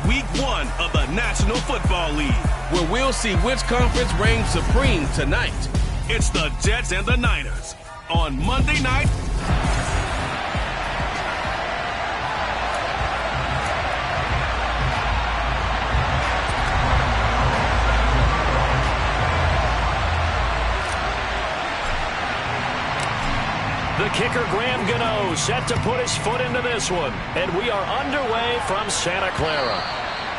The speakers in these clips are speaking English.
Week 1 of the National Football League, where we'll see which conference reigns supreme tonight. It's the Jets and the Niners on Monday night. The kicker, Graham Gano, set to put his foot into this one. And we are underway from Santa Clara.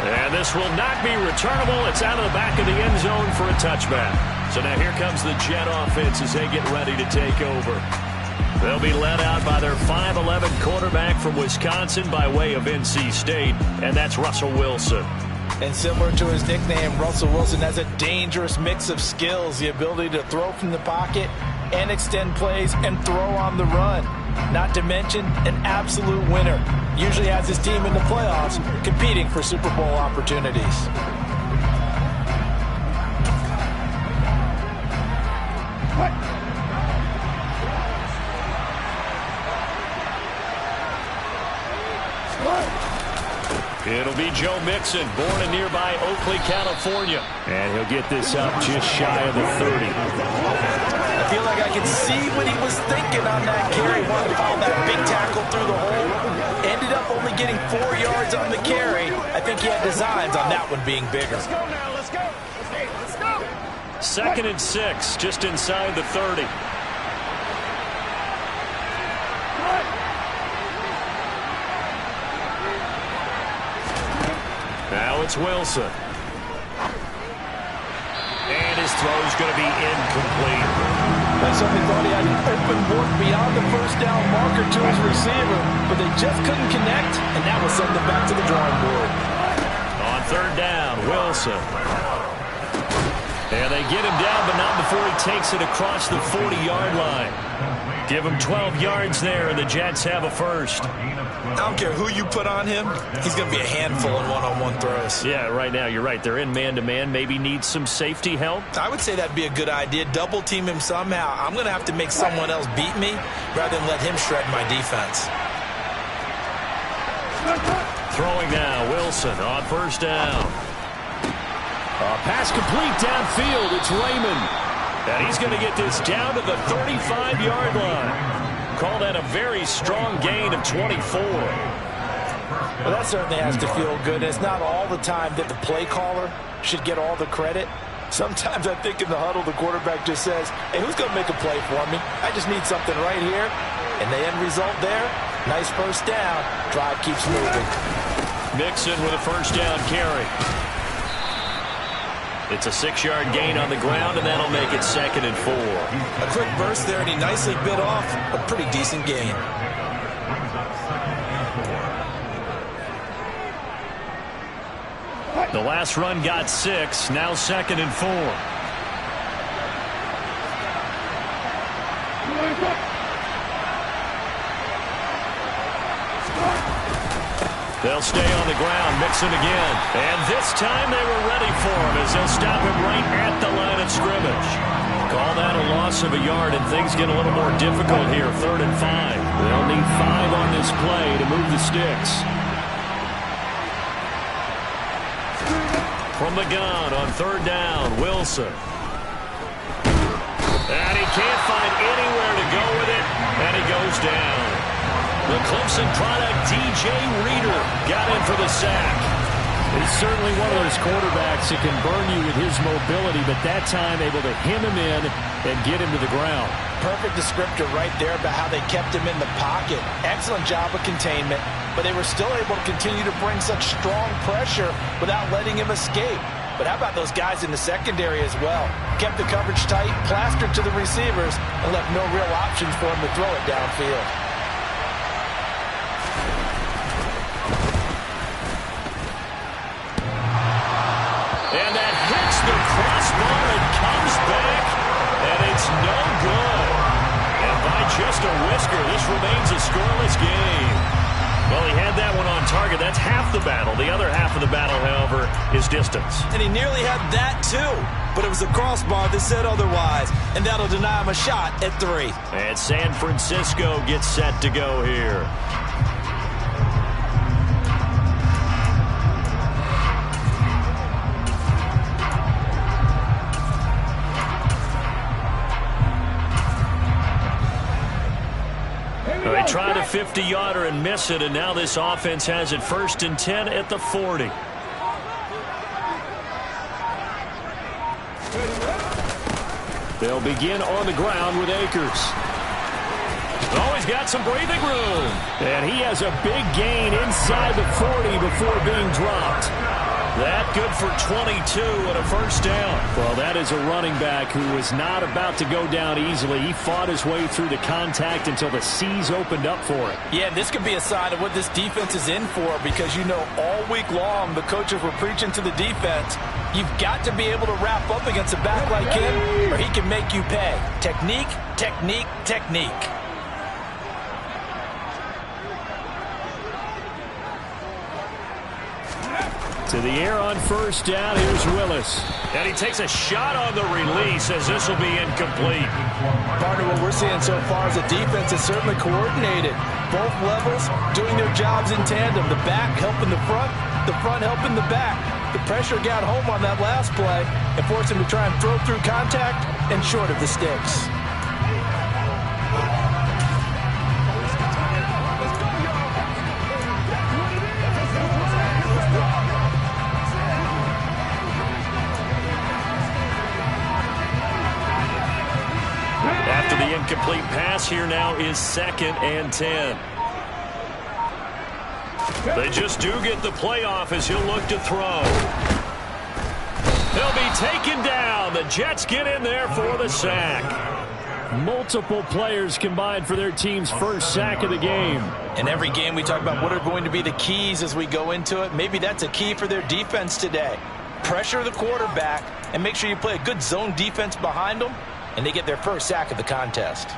And this will not be returnable. It's out of the back of the end zone for a touchback. So now here comes the Jet offense as they get ready to take over. They'll be led out by their 5'11 quarterback from Wisconsin by way of NC State, and that's Russell Wilson. And similar to his nickname, Russell Wilson has a dangerous mix of skills, the ability to throw from the pocket and extend plays and throw on the run. Not to mention an absolute winner. Usually has his team in the playoffs competing for Super Bowl opportunities. It'll be Joe Mixon, born in nearby Oakley, California. And he'll get this up just shy of the 30. I feel like I can see what he was thinking on that carry. Wanted to follow that big tackle through the hole. Ended up only getting 4 yards on the carry. I think he had designs on that one being bigger. Let's go now, let's go. Let's go. 2nd and 6, just inside the 30. Now it's Wilson. And his throw's going to be incomplete. I certainly thought he had an open board beyond the first down marker to his receiver, but they just couldn't connect, and that will send them back to the drawing board. On 3rd down, Wilson. And they get him down, but not before he takes it across the 40-yard line. Give him 12 yards there, and the Jets have a first. I don't care who you put on him, he's going to be a handful in one-on-one throws. Yeah, right now, you're right. They're in man-to-man. Maybe needs some safety help. I would say that'd be a good idea. Double team him somehow. I'm going to have to make someone else beat me rather than let him shred my defense. Throwing now, Wilson on 1st down. Pass complete downfield. It's Raymond. And he's going to get this down to the 35-yard line. Call that a very strong gain of 24. Well, that certainly has to feel good. It's not all the time that the play caller should get all the credit. Sometimes I think in the huddle, the quarterback just says, hey, who's going to make a play for me? I just need something right here. And the end result there, nice first down. Drive keeps moving. Mixon with a 1st down carry. It's a 6-yard gain on the ground, and that'll make it 2nd and 4. A quick burst there, and he nicely bit off a pretty decent gain. The last run got 6, now 2nd and 4. They'll stay on the ground, Mixon again. And this time they were ready for him as they'll stop him right at the line of scrimmage. Call that a loss of a yard, and things get a little more difficult here. 3rd and 5. They'll need 5 on this play to move the sticks. From the gun on 3rd down, Wilson. And he can't find anywhere to go with it, and he goes down. The Clemson product, DJ Reader, got in for the sack. He's certainly one of those quarterbacks that can burn you with his mobility, but that time able to hem him in and get him to the ground. Perfect descriptor right there about how they kept him in the pocket. Excellent job of containment, but they were still able to continue to bring such strong pressure without letting him escape. But how about those guys in the secondary as well? Kept the coverage tight, plastered to the receivers, and left no real options for him to throw it downfield. And that hits the crossbar and comes back, and it's no good. And by just a whisker, this remains a scoreless game. Well, he had that one on target. That's half the battle. The other half of the battle, however, is distance. And he nearly had that, too. But it was the crossbar that said otherwise. And that'll deny him a shot at 3. And San Francisco gets set to go here. 50-yarder and miss it, and now this offense has it 1st and 10 at the 40. They'll begin on the ground with Akers. Oh, he's got some breathing room. And he has a big gain inside the 40 before being dropped. That good for 22 and a 1st down. Well, that is a running back who was not about to go down easily. He fought his way through the contact until the seas opened up for him. Yeah, this could be a sign of what this defense is in for, because you know all week long the coaches were preaching to the defense, you've got to be able to wrap up against a back like him or he can make you pay. Technique, technique, technique. To the air on 1st down, here's Willis. And he takes a shot on the release as this will be incomplete. Partner, what we're seeing so far is the defense is certainly coordinated. Both levels doing their jobs in tandem. The back helping the front helping the back. The pressure got home on that last play and forced him to try and throw through contact and short of the sticks. After the incomplete pass, here now is 2nd and 10. They just do get the playoff as he'll look to throw. He'll be taken down. The Jets get in there for the sack. Multiple players combined for their team's 1st sack of the game. In every game we talk about what are going to be the keys as we go into it. Maybe that's a key for their defense today. Pressure the quarterback and make sure you play a good zone defense behind them, and they get their 1st sack of the contest.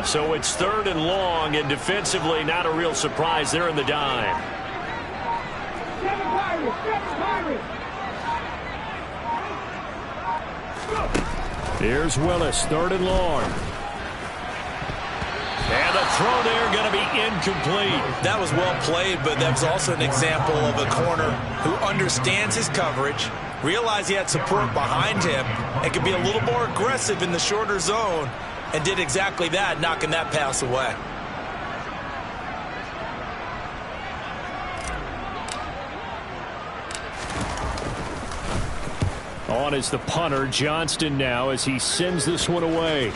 So it's 3rd and long, and defensively not a real surprise. They're in the dime. Here's Willis, 3rd and long. And the throw there going to be incomplete. That was well played, but that was also an example of a corner who understands his coverage, realized he had support behind him, and could be a little more aggressive in the shorter zone, and did exactly that, knocking that pass away. On is the punter, Johnston, now as he sends this one away.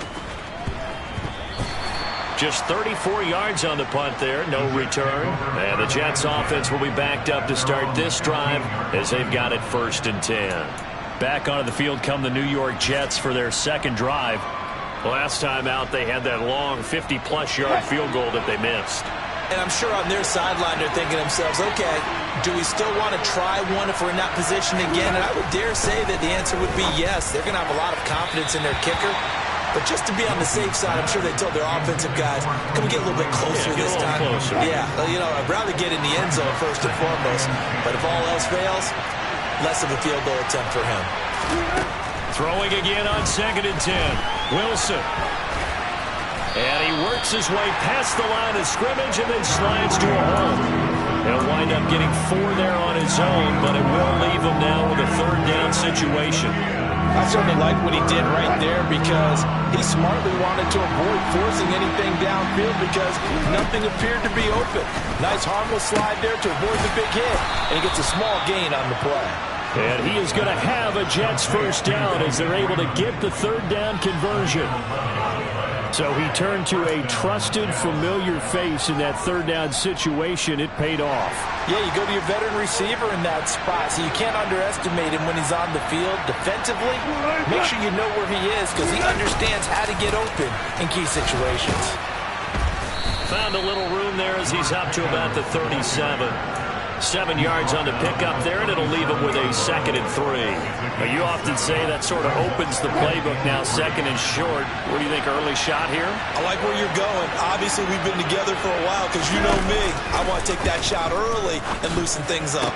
Just 34 yards on the punt there, no return. And the Jets offense will be backed up to start this drive as they've got it 1st and 10. Back onto the field come the New York Jets for their 2nd drive. Last time out they had that long 50-plus yard field goal that they missed. And I'm sure on their sideline they're thinking to themselves, okay, do we still want to try one if we're in that position again? And I would dare say that the answer would be yes. They're going to have a lot of confidence in their kicker. But just to be on the safe side, I'm sure they told their offensive guys, can we get a little bit closer this time? Closer. Yeah, you know, I'd rather get in the end zone first and foremost. But if all else fails, less of a field goal attempt for him. Throwing again on 2nd and 10. Wilson. And he works his way past the line of scrimmage and then slides to a hole. He'll wind up getting 4 there on his own, but it will leave him now with a 3rd down situation. I certainly like what he did right there because he smartly wanted to avoid forcing anything downfield because nothing appeared to be open. Nice harmless slide there to avoid the big hit, and he gets a small gain on the play. And he is going to have a Jets 1st down as they're able to get the 3rd down conversion. So he turned to a trusted, familiar face in that 3rd down situation. It paid off. Yeah, you go to your veteran receiver in that spot, so you can't underestimate him when he's on the field defensively. Make sure you know where he is because he understands how to get open in key situations. Found a little room there as he's up to about the 37. 7 yards on the pickup there, and it'll leave him with a 2nd and 3. Now, you often say that sort of opens the playbook now, 2nd and short. What do you think, early shot here? I like where you're going. Obviously, we've been together for a while because you know me. I want to take that shot early and loosen things up.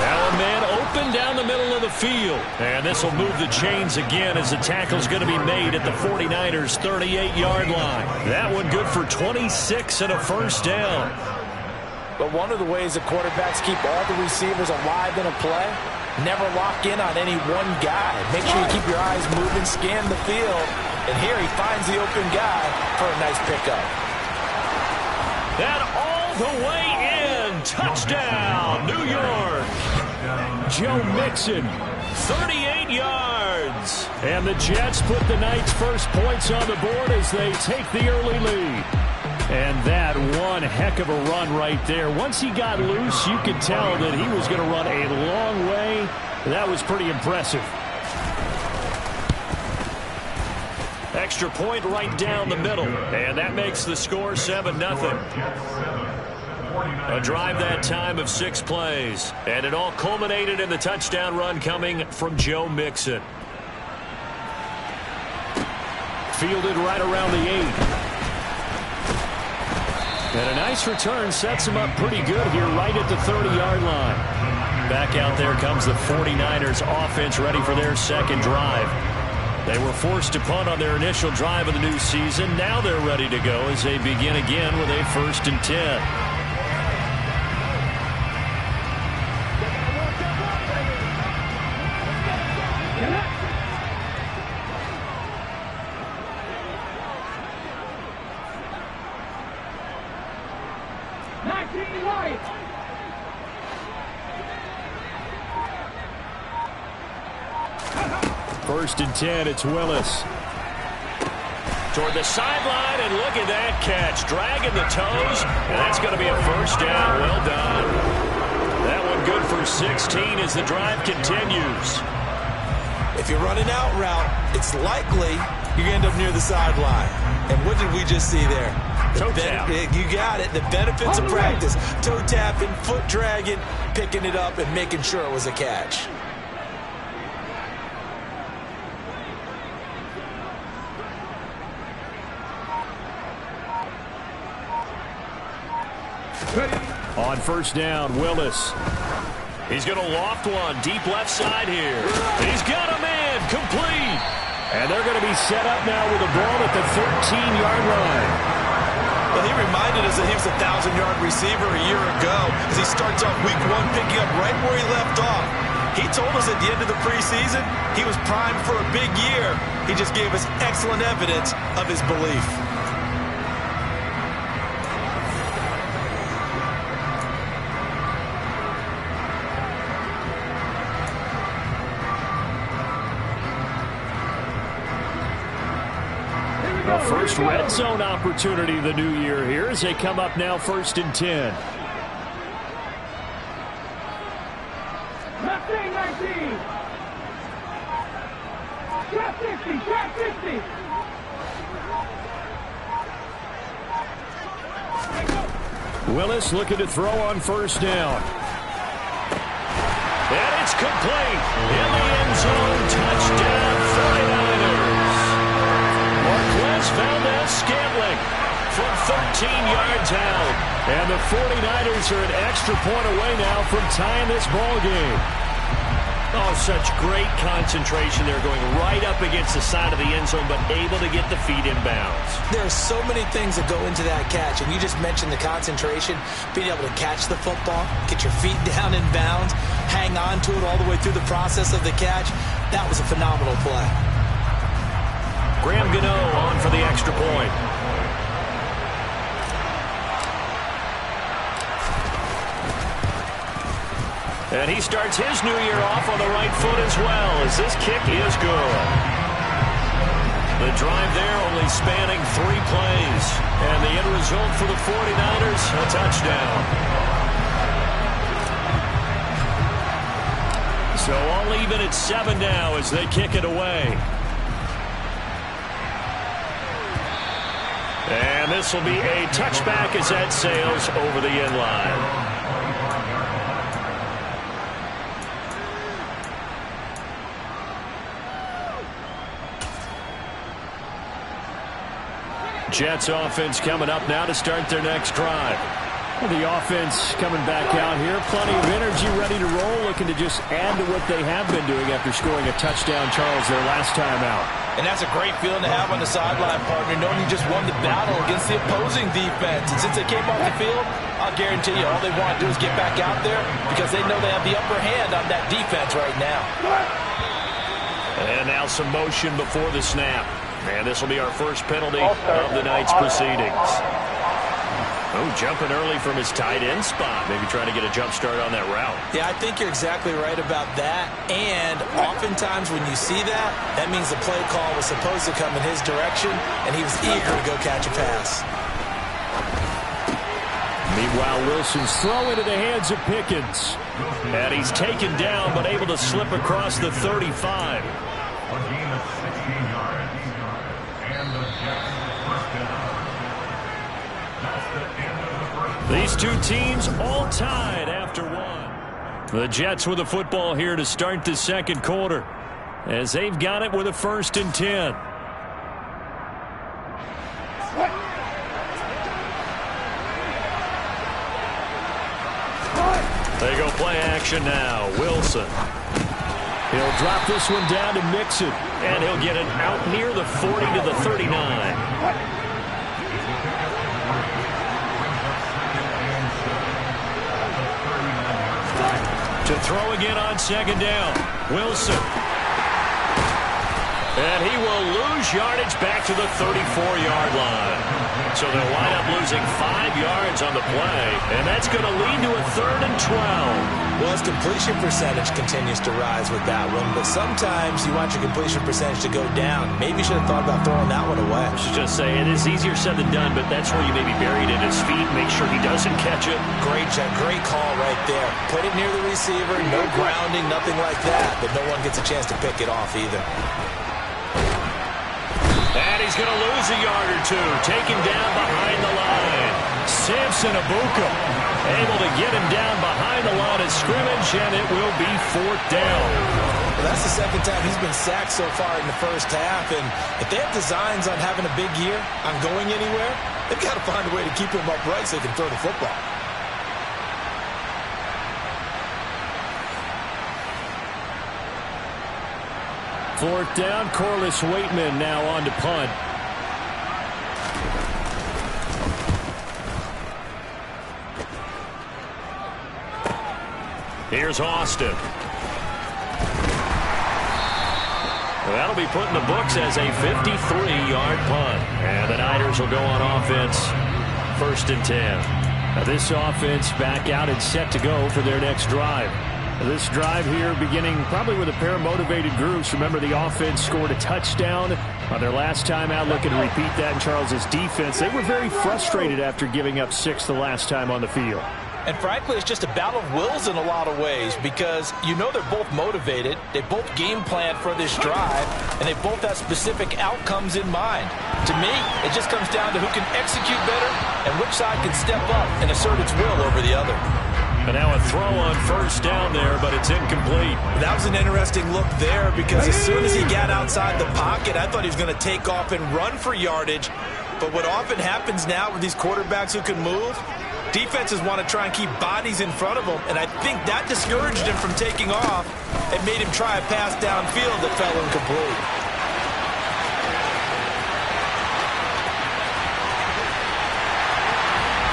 Now a man open down the middle of the field. And this will move the chains again as the tackle's going to be made at the 49ers' 38-yard line. That one good for 26 and a 1st down. But one of the ways the quarterbacks keep all the receivers alive in a play Never lock in on any one guy. Make sure you keep your eyes moving, scan the field. And here he finds the open guy for a nice pickup. And all the way in. Touchdown, New York. Joe Mixon, 38 yards. And the Jets put the night's first points on the board as they take the early lead. And that one heck of a run right there. Once he got loose, you could tell that he was going to run a long way. That was pretty impressive. Extra point right down the middle. And that makes the score 7-0. A drive that time of 6 plays. And it all culminated in the touchdown run coming from Joe Mixon. Fielded right around the 8. And a nice return sets him up pretty good here right at the 30-yard line. Back out there comes the 49ers offense ready for their second drive. They were forced to punt on their initial drive of the new season. Now they're ready to go as they begin again with a 1st and 10. First and 10, it's Willis. Toward the sideline, and look at that catch. Dragging the toes, and that's going to be a first down. Well done. That one good for 16 as the drive continues. If you're running out route, it's likely you're going to end up near the sideline. And what did we just see there? Toe tap. You got it. The benefits of practice. Toe tapping, foot dragging, picking it up, and making sure it was a catch. On first down, Willis. He's going to loft one deep left side here. He's got a man complete. And they're going to be set up now with the ball at the 13-yard line. Well, he reminded us that he was a 1,000-yard receiver a year ago as he starts off week 1 picking up right where he left off. He told us at the end of the preseason he was primed for a big year. He just gave us excellent evidence of his belief. First red zone opportunity the new year here as they come up now 1st and 10. 19. Trap 50, trap 50. Willis looking to throw on first down. And it's complete. In the end zone, touchdown 49ers. Marquez Valdez-Scantling from 13 yards out. And the 49ers are an extra point away now from tying this ball game. Oh, such great concentration. They're going right up against the side of the end zone, but able to get the feet in bounds. There are so many things that go into that catch, and you just mentioned the concentration, being able to catch the football, get your feet down in bounds, hang on to it all the way through the process of the catch. That was a phenomenal play. Graham Gano on for the extra point. And he starts his new year off on the right foot as well, as this kick is good. The drive there only spanning 3 plays. And the end result for the 49ers, a touchdown. So all even at 7 now as they kick it away. And this will be a touchback as that sails over the end line. Jets offense coming up now to start their next drive. Well, the offense coming back out here. Plenty of energy, ready to roll, looking to just add to what they have been doing after scoring a touchdown, Charles, their last time out. And that's a great feeling to have on the sideline, partner, knowing you just won the battle against the opposing defense. And since they came off the field, I'll guarantee you all they want to do is get back out there because they know they have the upper hand on that defense right now. And now some motion before the snap. And this will be our first penalty of the night's proceedings. Oh, jumping early from his tight end spot. Maybe trying to get a jump start on that route. Yeah, I think you're exactly right about that. And oftentimes when you see that, that means the play call was supposed to come in his direction, and he was eager to go catch a pass. Meanwhile, Wilson's throw into the hands of Pickens. And he's taken down, but able to slip across the 35. A gain of 16 yards. And the Jets first down. That's the end of the first. These two teams all tied after one. The Jets with the football here to start the second quarter, as they've got it with a 1st and 10. They go play action now. Wilson. He'll drop this one down to Mixon, and he'll get it out near the 40 to the 39. To throw again on 2nd down. Wilson. And he will lose yardage back to the 34-yard line. So they'll wind up losing 5 yards on the play, and that's going to lead to a 3rd and 12. Well, his completion percentage continues to rise with that one, but sometimes you want your completion percentage to go down. Maybe you should have thought about throwing that one away. I should just say it is easier said than done, but that's where you may be buried at his feet. Make sure he doesn't catch it. Great call right there. Put it near the receiver, no grounding, nothing like that, but no one gets a chance to pick it off either. And he's going to lose a yard or two. Taken down behind the line. Samson Abuka able to get him down behind the line of scrimmage, and it will be 4th down. Well, that's the 2nd time he's been sacked so far in the first half, and if they have designs on having a big year, on going anywhere, they've got to find a way to keep him upright so they can throw the football. Fourth down, Corliss Waitman now on to punt. Here's Austin. That'll be put in the books as a 53-yard punt. And the Niners will go on offense, 1st and 10. Now this offense back out and set to go for their next drive. This drive here beginning probably with a pair of motivated groups. Remember, the offense scored a touchdown on their last time out, looking to repeat that in Charles's defense. They were very frustrated after giving up 6 the last time on the field. And frankly, it's just a battle of wills in a lot of ways because you know they're both motivated, they both game plan for this drive, and they both have specific outcomes in mind. To me, it just comes down to who can execute better and which side can step up and assert its will over the other. And now a throw on 1st down there, but it's incomplete. That was an interesting look there because as soon as he got outside the pocket, I thought he was going to take off and run for yardage. But what often happens now with these quarterbacks who can move, defenses want to try and keep bodies in front of them, and I think that discouraged him from taking off and made him try a pass downfield that fell incomplete.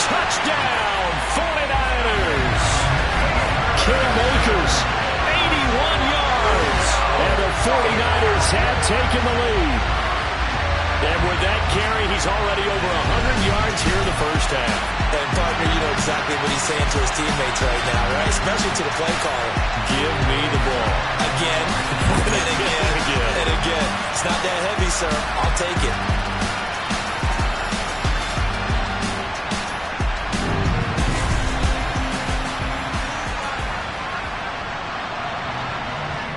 Touchdown, 49ers! Cam Akers, 81 yards, and the 49ers have taken the lead. And with that carry, he's already over 100 yards here in the first half. And partner, you know exactly what he's saying to his teammates right now, right? Especially to the play caller. Give me the ball. Again, and again, and again. It's not that heavy, sir. I'll take it.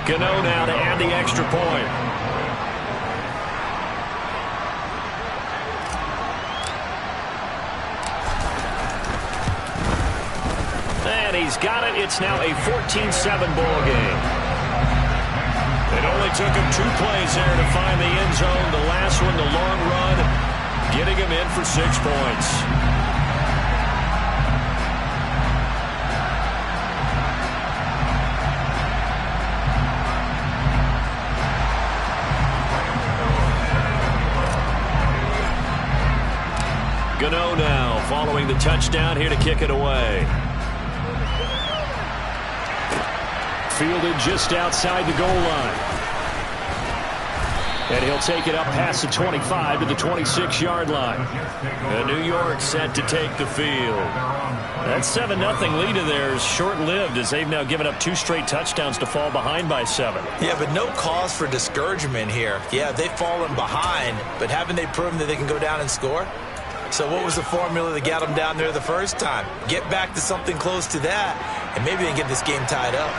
Gano now to add the extra point. And he's got it. It's now a 14-7 ball game. It only took him 2 plays there to find the end zone. The last one, the long run, getting him in for 6 points. Gano now following the touchdown here to kick it away. Fielded just outside the goal line. And he'll take it up past the 25 to the 26-yard line. And New York set to take the field. That 7-0 lead of theirs short-lived as they've now given up 2 straight touchdowns to fall behind by 7. Yeah, but no cause for discouragement here. Yeah, they've fallen behind, but haven't they proven that they can go down and score? So what was the formula that got them down there the first time? Get back to something close to that, and maybe they can get this game tied up.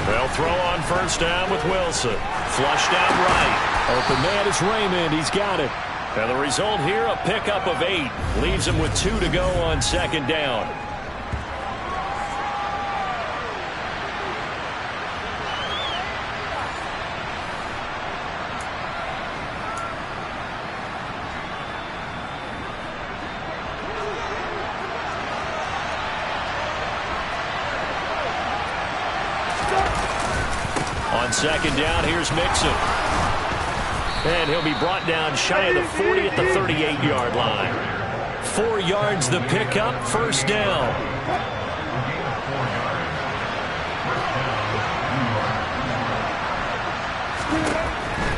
They'll throw on first down with Wilson. Flush down right. Open man is Raymond. He's got it. And the result here, a pickup of 8. Leaves him with 2 to go on second down. On second down, here's Mixon. And he'll be brought down shy of the 40 at the 38-yard line. 4 yards the pickup, first down.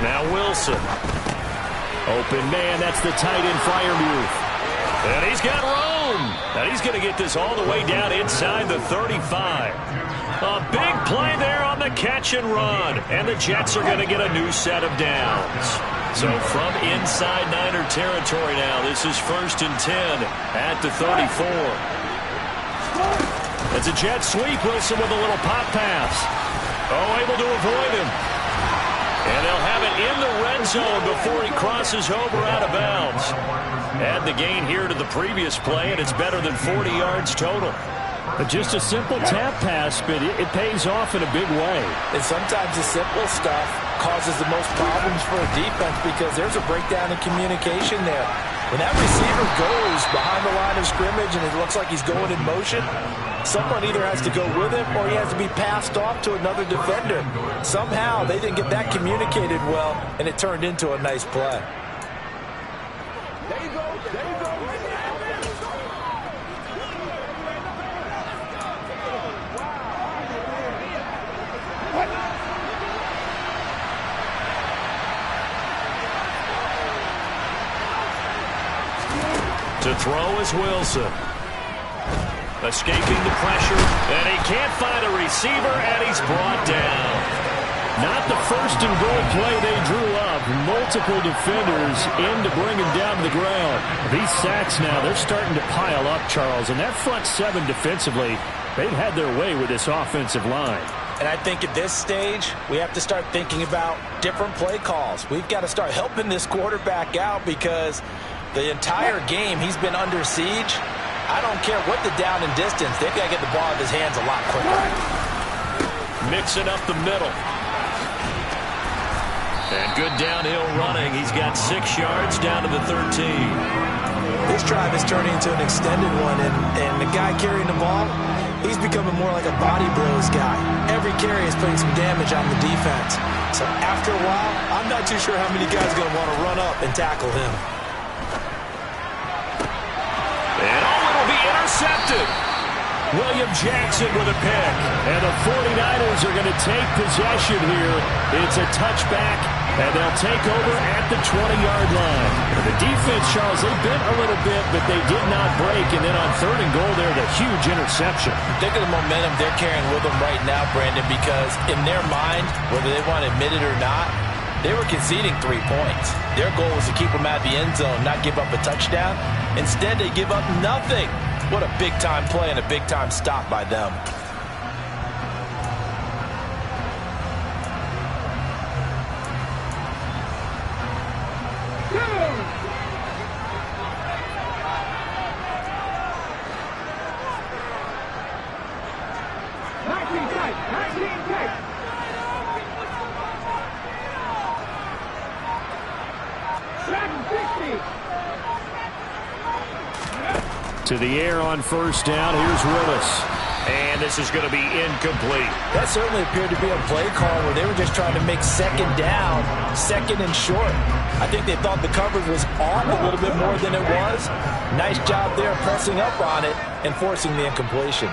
Now Wilson. Open man, that's the tight end Freiermuth. And he's got room. And he's going to get this all the way down inside the 35. A big play there on the catch and run. And the Jets are going to get a new set of downs. So from inside Niner territory now, this is 1st and 10 at the 34. It's a jet sweep. Wilson with a little pop pass. Oh, able to avoid him. And they'll have it in the red zone before he crosses over out of bounds. Add the gain here to the previous play, and it's better than 40 yards total. Just a simple tap pass, but it pays off in a big way. And sometimes the simple stuff causes the most problems for a defense because there's a breakdown in communication there. When that receiver goes behind the line of scrimmage and it looks like he's going in motion, someone either has to go with him or he has to be passed off to another defender. Somehow they didn't get that communicated well, and it turned into a nice play. There you go. There you go. To throw is Wilson. Escaping the pressure, and he can't find a receiver, and he's brought down. Not the first and goal play they drew up. Multiple defenders in to bring him down to the ground. These sacks now, they're starting to pile up, Charles, and that front 7 defensively, they've had their way with this offensive line. And I think at this stage, we have to start thinking about different play calls. We've got to start helping this quarterback out because the entire game he's been under siege. I don't care what the down and distance. They've got to get the ball out of his hands a lot quicker. Mixing up the middle. And good downhill running. He's got 6 yards down to the 13. This drive is turning into an extended one, and the guy carrying the ball, he's becoming more like a body blows guy. Every carry is putting some damage on the defense. So after a while, I'm not too sure how many guys are going to want to run up and tackle him. And it'll be intercepted. William Jackson with a pick. And the 49ers are going to take possession here. It's a touchback, and they'll take over at the 20-yard line. The defense, Charles, they bent a little bit, but they did not break. And then on 3rd and goal there, the huge interception. Think of the momentum they're carrying with them right now, Brandon, because in their mind, whether they want to admit it or not, they were conceding 3 points. Their goal was to keep them out of the end zone, not give up a touchdown. Instead, they give up nothing. What a big-time play and a big-time stop by them. To the air on first down. Here's Willis. And this is going to be incomplete. That certainly appeared to be a play call where they were just trying to make second down, second and short. I think they thought the coverage was off a little bit more than it was. Nice job there pressing up on it and forcing the incompletion.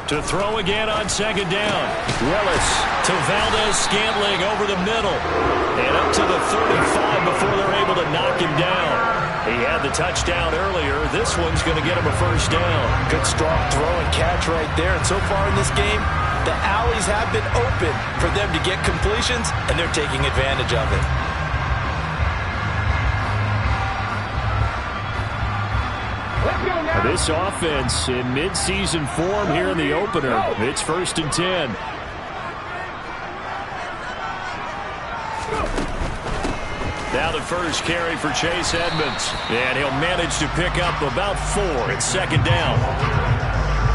To throw again on second down. Willis to Valdez-Scantling over the middle. And up to the 35 before they're able to knock him down. He had the touchdown earlier. This one's going to get him a first down. Good strong throw and catch right there. And so far in this game, the alleys have been open for them to get completions, and they're taking advantage of it. This offense in midseason form here in the opener. It's 1st and 10. Now the first carry for Chase Edmonds. And he'll manage to pick up about 4. It's second down.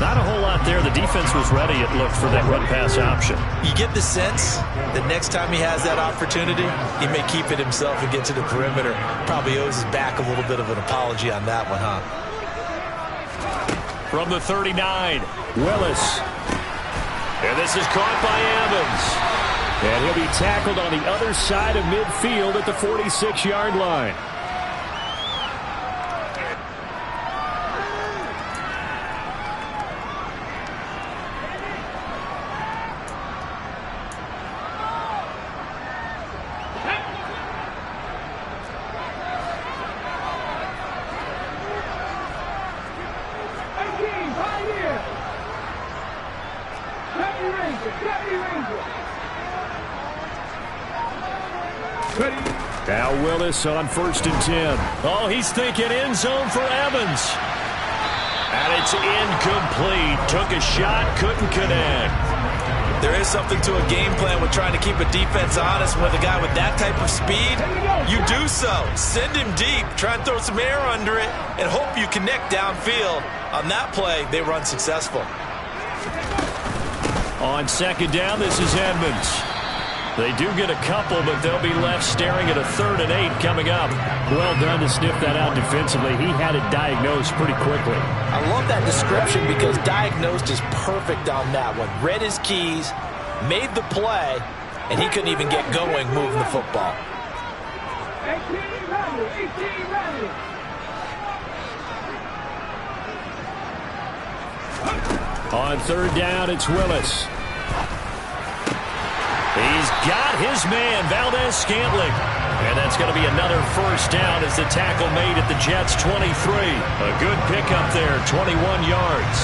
Not a whole lot there. The defense was ready, it looked, for that run-pass option. You get the sense that next time he has that opportunity, he may keep it himself and get to the perimeter. Probably owes his back a little bit of an apology on that one, huh? From the 39, Willis. And this is caught by Evans. And he'll be tackled on the other side of midfield at the 46-yard line. Now Willis on 1st and 10. Oh, he's thinking end zone for Evans. And it's incomplete. Took a shot, couldn't connect. There is something to a game plan with trying to keep a defense honest. With a guy with that type of speed, you do so. Send him deep, try and throw some air under it, and hope you connect downfield. On that play, they run successful. On second down, this is Edmonds. They do get a couple, but they'll be left staring at a 3rd and 8 coming up. Well done to sniff that out defensively. He had it diagnosed pretty quickly. I love that description because diagnosed is perfect on that one. Read his keys, made the play, and he couldn't even get going moving the football. 18 ready. On 3rd down, it's Willis. He's got his man, Valdez-Scantling. And that's going to be another first down as the tackle made at the Jets' 23. A good pickup there, 21 yards.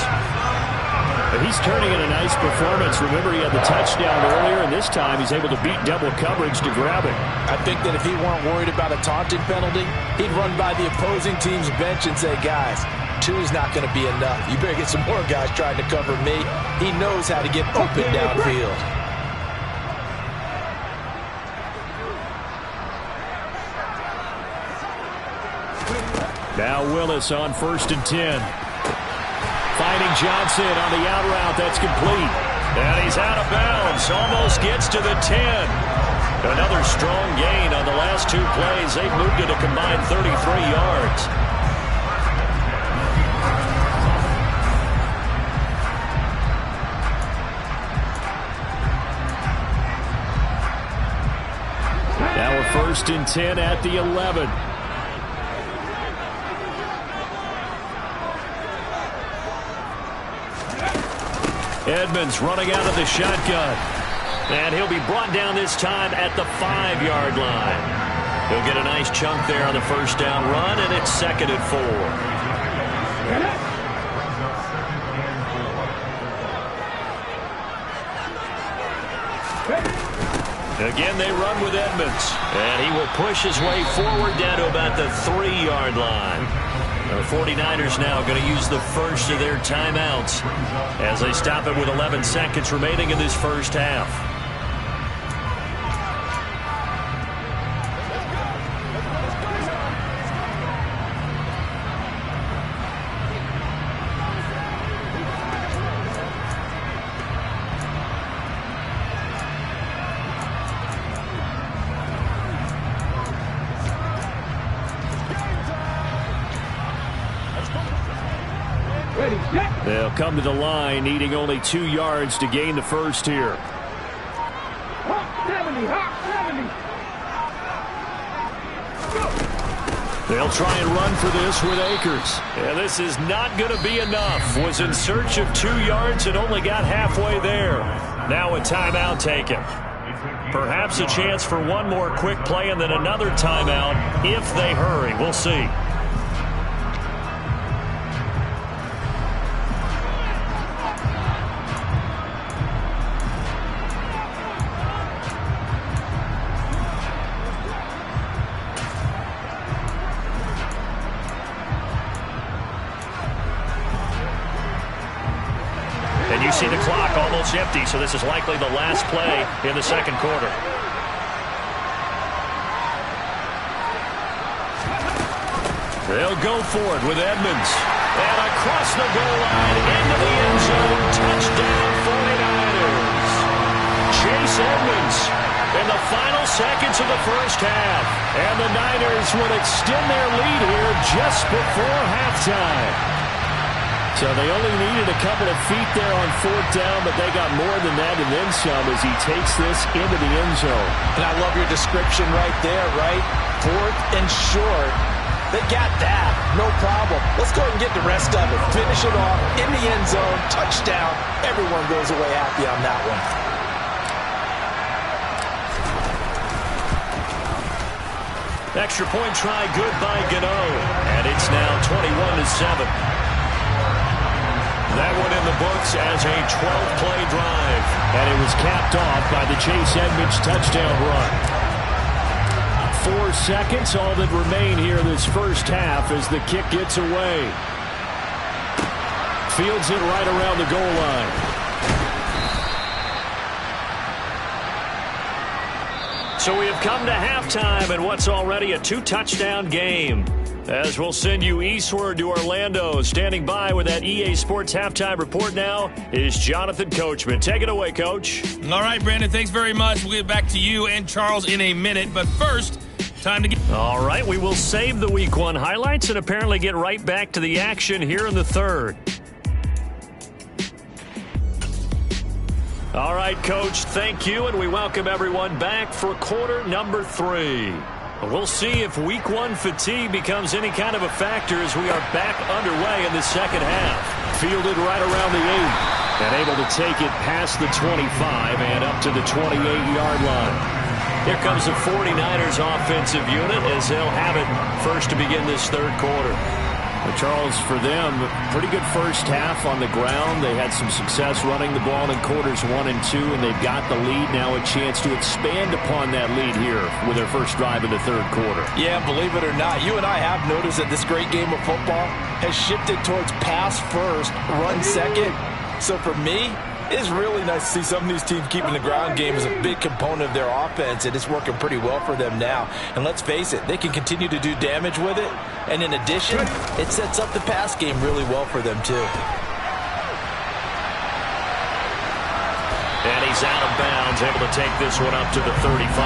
He's turning in a nice performance. Remember, he had the touchdown earlier, and this time he's able to beat double coverage to grab it. I think that if he weren't worried about a taunting penalty, he'd run by the opposing team's bench and say, guys, 2 is not going to be enough. You better get some more guys trying to cover me. He knows how to get open downfield. Now Willis on 1st and 10. Finding Johnson on the out route. That's complete. And he's out of bounds. Almost gets to the 10. Another strong gain on the last 2 plays. They've moved it a combined 33 yards. Now we're 1st and 10 at the 11. Edmonds running out of the shotgun. And he'll be brought down this time at the 5-yard line. He'll get a nice chunk there on the first down run, and it's 2nd and 4. Again, they run with Edmonds. And he will push his way forward down to about the 3-yard line. The 49ers now going to use the first of their timeouts as they stop it with 11 seconds remaining in this first half. come to the line, needing only 2 yards to gain the first here. Hawk 70, Hawk 70. They'll try and run for this with Akers. And this is not going to be enough. Was in search of 2 yards and only got halfway there. Now a timeout taken. Perhaps a chance for one more quick play and then another timeout if they hurry. We'll see. And you see the clock almost empty, so this is likely the last play in the second quarter. They'll go for it with Edmonds. And across the goal line into the end zone. Touchdown 49ers. Chase Edmonds in the final seconds of the first half. And the Niners will extend their lead here just before halftime. So they only needed a couple of feet there on 4th down, but they got more than that and then some as he takes this into the end zone. And I love your description right there, right? 4th and short. They got that. No problem. Let's go ahead and get the rest of it. Finish it off in the end zone. Touchdown. Everyone goes away happy on that one. Extra point try good by Gano. And it's now 21-7. That one in the books as a 12-play drive. And it was capped off by the Chase Edmonds touchdown run. 4 seconds, all that remain here this first half as the kick gets away. Fields it right around the goal line. So we have come to halftime in what's already a 2-touchdown game. As we'll send you eastward to Orlando. Standing by with that EA Sports halftime report now is Jonathan Coachman. Take it away, Coach. All right, Brandon, thanks very much. We'll get back to you and Charles in a minute. But first, time to get... All right, we will save the Week 1 highlights and apparently get right back to the action here in the third. All right, Coach, thank you, and we welcome everyone back for quarter number 3. We'll see if Week 1 fatigue becomes any kind of a factor as we are back underway in the second half. Fielded right around the 8 and able to take it past the 25 and up to the 28-yard line. Here comes the 49ers offensive unit as they'll have it first to begin this third quarter. Well, Charles, for them, pretty good first half on the ground. They had some success running the ball in quarters 1 and 2, and they've got the lead. Now a chance to expand upon that lead here with their first drive in the third quarter. Yeah, believe it or not, you and I have noticed that this great game of football has shifted towards pass first, run second. So for me, it's really nice to see some of these teams keeping the ground game as a big component of their offense, and it's working pretty well for them now. And let's face it, they can continue to do damage with it, and in addition, it sets up the pass game really well for them too. And he's out of bounds, able to take this one up to the 35.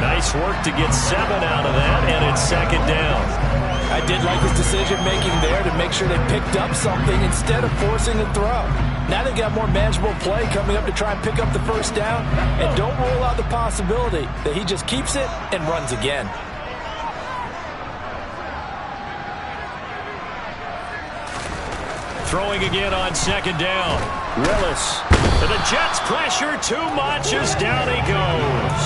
Nice work to get 7 out of that, and it's second down. I did like his decision-making there to make sure they picked up something instead of forcing a throw. Now they've got more manageable play coming up to try and pick up the first down, and don't rule out the possibility that he just keeps it and runs again. Throwing again on second down. Willis. And the Jets pressure too much as down he goes.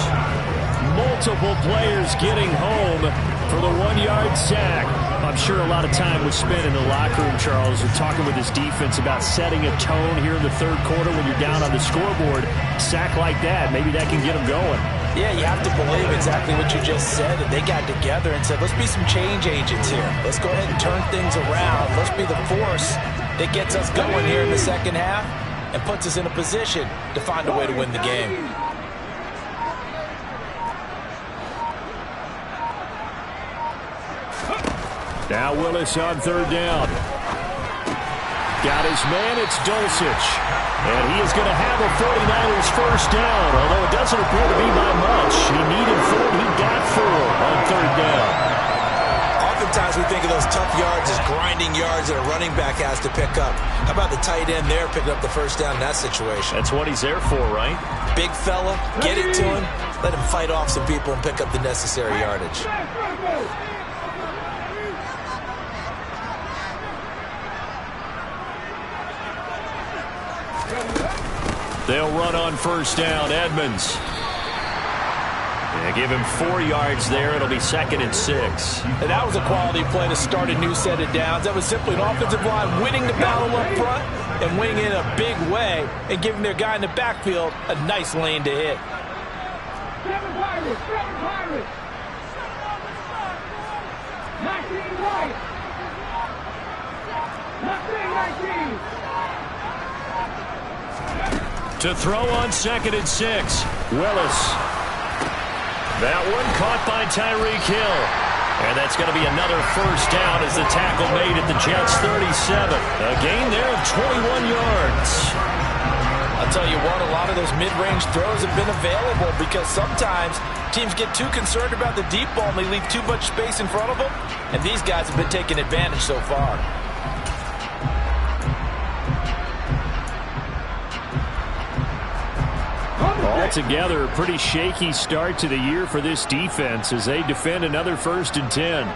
Multiple players getting home for the 1-yard sack. I'm sure a lot of time was spent in the locker room, Charles, and talking with his defense about setting a tone here in the third quarter when you're down on the scoreboard. Sack like that, maybe that can get them going. Yeah, you have to believe exactly what you just said. And they got together and said, let's be some change agents here. Let's go ahead and turn things around. Let's be the force that gets us going here in the second half and puts us in a position to find a way to win the game. Now Willis on third down. Got his man, it's Dulcich. And he is going to have a 49ers first down, although it doesn't appear to be by much. He needed 4, he got 4 on third down. times we think of those tough yards as grinding yards that a running back has to pick up. How about the tight end there picking up the first down in that situation? That's what he's there for, right? Big fella, get it to him, let him fight off some people and pick up the necessary yardage. They'll run on first down. Edmonds. Yeah, give him 4 yards there. It'll be 2nd and 6. And that was a quality play to start a new set of downs. That was simply an offensive line winning the battle up front and winning in a big way and giving their guy in the backfield a nice lane to hit. 7 Pirates, 7 Pirates. 19 White. 19. To throw on 2nd and 6. Willis. That one caught by Tyreek Hill. And that's going to be another first down as the tackle made at the Jets' 37. A gain there of 21 yards. I'll tell you what, a lot of those mid-range throws have been available because sometimes teams get too concerned about the deep ball and they leave too much space in front of them. And these guys have been taking advantage so far. Altogether, a pretty shaky start to the year for this defense as they defend another 1st and 10.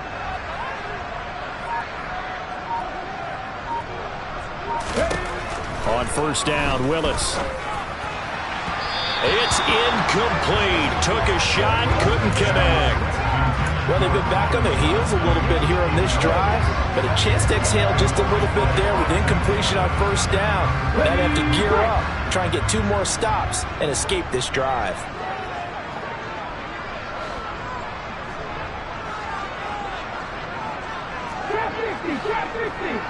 On first down, Willis. It's incomplete. Took a shot, couldn't connect. Well, they've been back on their heels a little bit here on this drive, but a chance to exhale just a little bit there with incompletion on first down. Now they have to gear up, try and get 2 more stops, and escape this drive. Trap 50.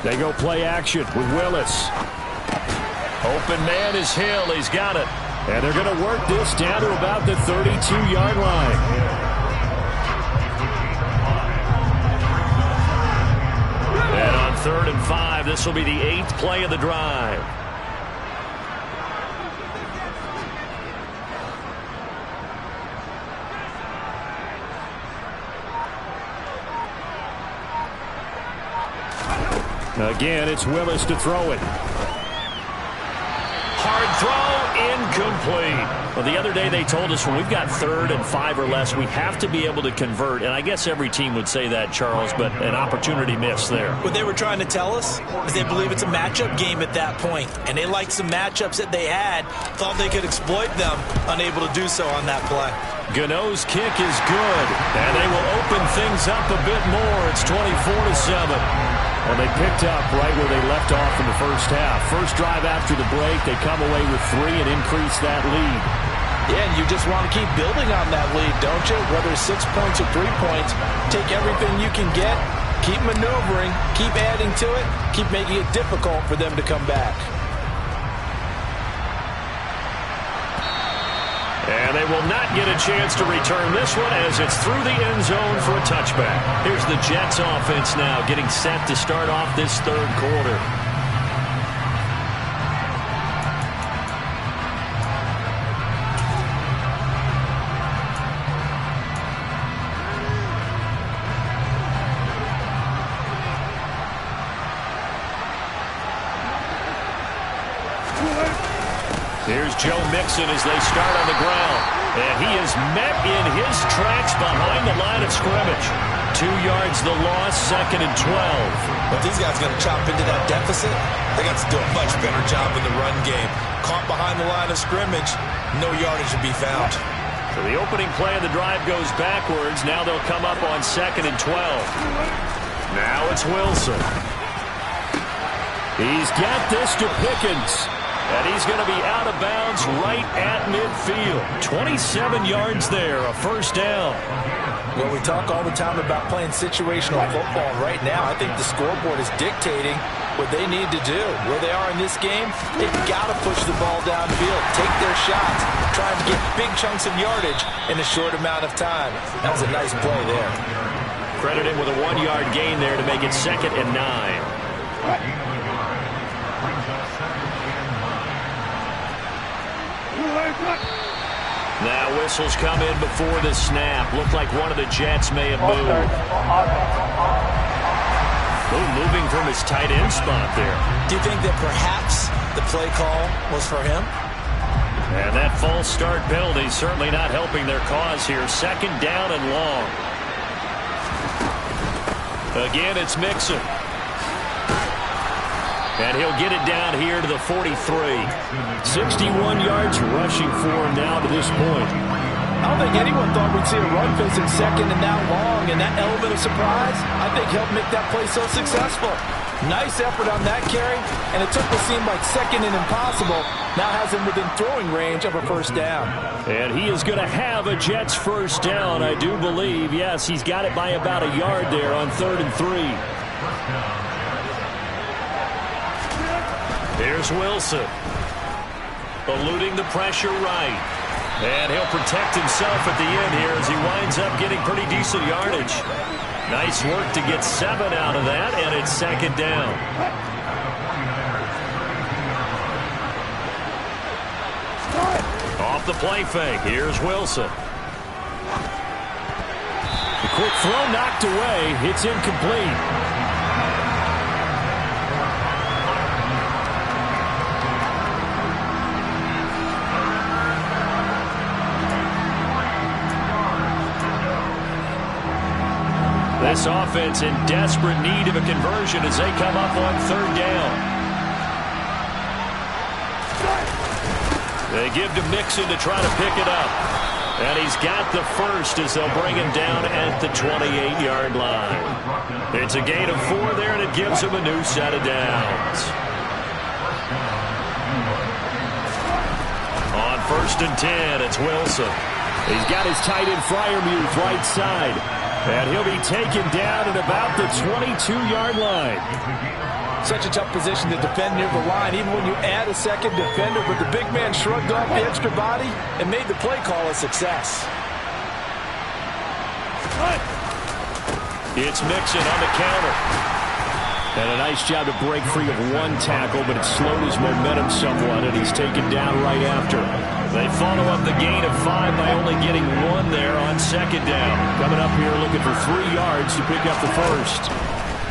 They go play action with Willis. Open man is Hill. He's got it. And they're going to work this down to about the 32-yard line. And on 3rd and 5, this will be the 8th play of the drive. Again, it's Willis to throw it. Hard throw, incomplete. Well, the other day they told us when we've got 3rd and 5 or less, we have to be able to convert. And I guess every team would say that, Charles, but an opportunity missed there. What they were trying to tell us is they believe it's a matchup game at that point, and they liked some matchups that they had, thought they could exploit them, unable to do so on that play. Gano's kick is good, and they will open things up a bit more. It's 24-7. Well, they picked up right where they left off in the first half. First drive after the break, they come away with 3 and increase that lead. Yeah, and you just want to keep building on that lead, don't you? Whether it's 6 points or 3 points, take everything you can get, keep maneuvering, keep adding to it, keep making it difficult for them to come back. And they will not get a chance to return this one as it's through the end zone for a touchback. Here's the Jets offense now getting set to start off this 3rd quarter. Here's Joe Mixon as they start on the ground. And he is met in his tracks behind the line of scrimmage. 2 yards the loss, 2nd and 12. But these guys going to chop into that deficit, they got to do a much better job in the run game. Caught behind the line of scrimmage, no yardage to be found. So the opening play of the drive goes backwards. Now they'll come up on 2nd and 12. Now it's Wilson. He's got this to Pickens. And he's going to be out of bounds right at midfield. 27 yards there, a first down. Well, we talk all the time about playing situational football. Right now, I think the scoreboard is dictating what they need to do. Where they are in this game, they've got to push the ball downfield, take their shots, try and get big chunks of yardage in a short amount of time. That was a nice play there. Credit him with a 1-yard gain there to make it 2nd and 9. Now whistles come in before the snap. Looked like one of the Jets may have moved. Moving from his tight end spot there. Do you think that perhaps the play call was for him? And that false start penalty certainly not helping their cause here. Second down and long. Again, it's Mixon. And he'll get it down here to the 43. 61 yards rushing for him now to this point. I don't think anyone thought we'd see a run facing second and that long, and that element of surprise, I think, helped make that play so successful. Nice effort on that carry, and it took what seemed like second and impossible. Now has him within throwing range of a first down. And he is going to have a Jets first down, I do believe. Yes, he's got it by about a yard there on 3rd and 3. Here's Wilson. Eluding the pressure right. And he'll protect himself at the end here as he winds up getting pretty decent yardage. Nice work to get 7 out of that, and it's second down. Off the play fake. Here's Wilson. The quick throw knocked away. It's incomplete. This offense in desperate need of a conversion as they come up on 3rd down. They give to Mixon to try to pick it up. And he's got the first as they'll bring him down at the 28-yard line. It's a gain of 4 there, and it gives him a new set of downs. On 1st and 10, it's Wilson. He's got his tight end Freiermuth right side. And he'll be taken down at about the 22-yard line. Such a tough position to defend near the line, even when you add a second defender. But the big man shrugged off the extra body and made the play call a success. It's Mixon on the counter. And a nice job to break free of 1 tackle, but it slowed his momentum somewhat, and he's taken down right after. They follow up the gain of 5 by only getting 1 there on 2nd down. Coming up here looking for 3 yards to pick up the first.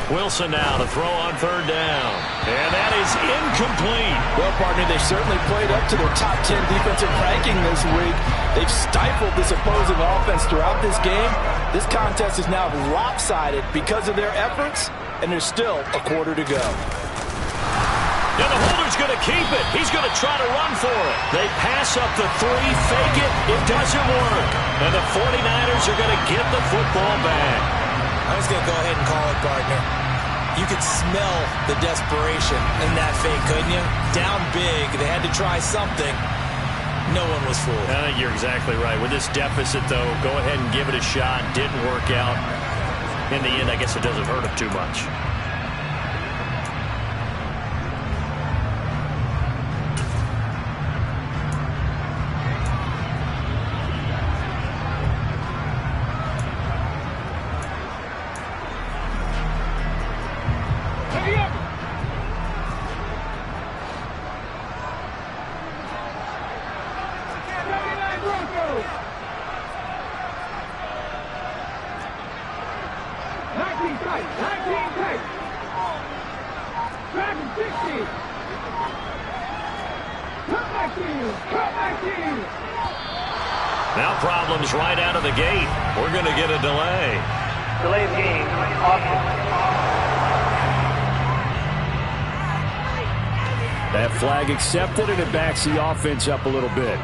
Wilson now to throw on 3rd down. And that is incomplete. Well, partner, they certainly played up to their top 10 defensive ranking this week. They've stifled this opposing offense throughout this game. This contest is now lopsided because of their efforts, and there's still a quarter to go. And the holder's going to keep it. He's going to try to run for it. They pass up the 3, fake it. It doesn't work. And the 49ers are going to get the football back. I'm just going to go ahead and call it, partner. You could smell the desperation in that fake, couldn't you? Down big. They had to try something. No one was fooled. I think you're exactly right. With this deficit, though, go ahead and give it a shot. Didn't work out. In the end, I guess it doesn't hurt him too much. Now problems right out of the gate. We're going to get a delay. Delay of game. Awesome. That flag accepted, and it backs the offense up a little bit.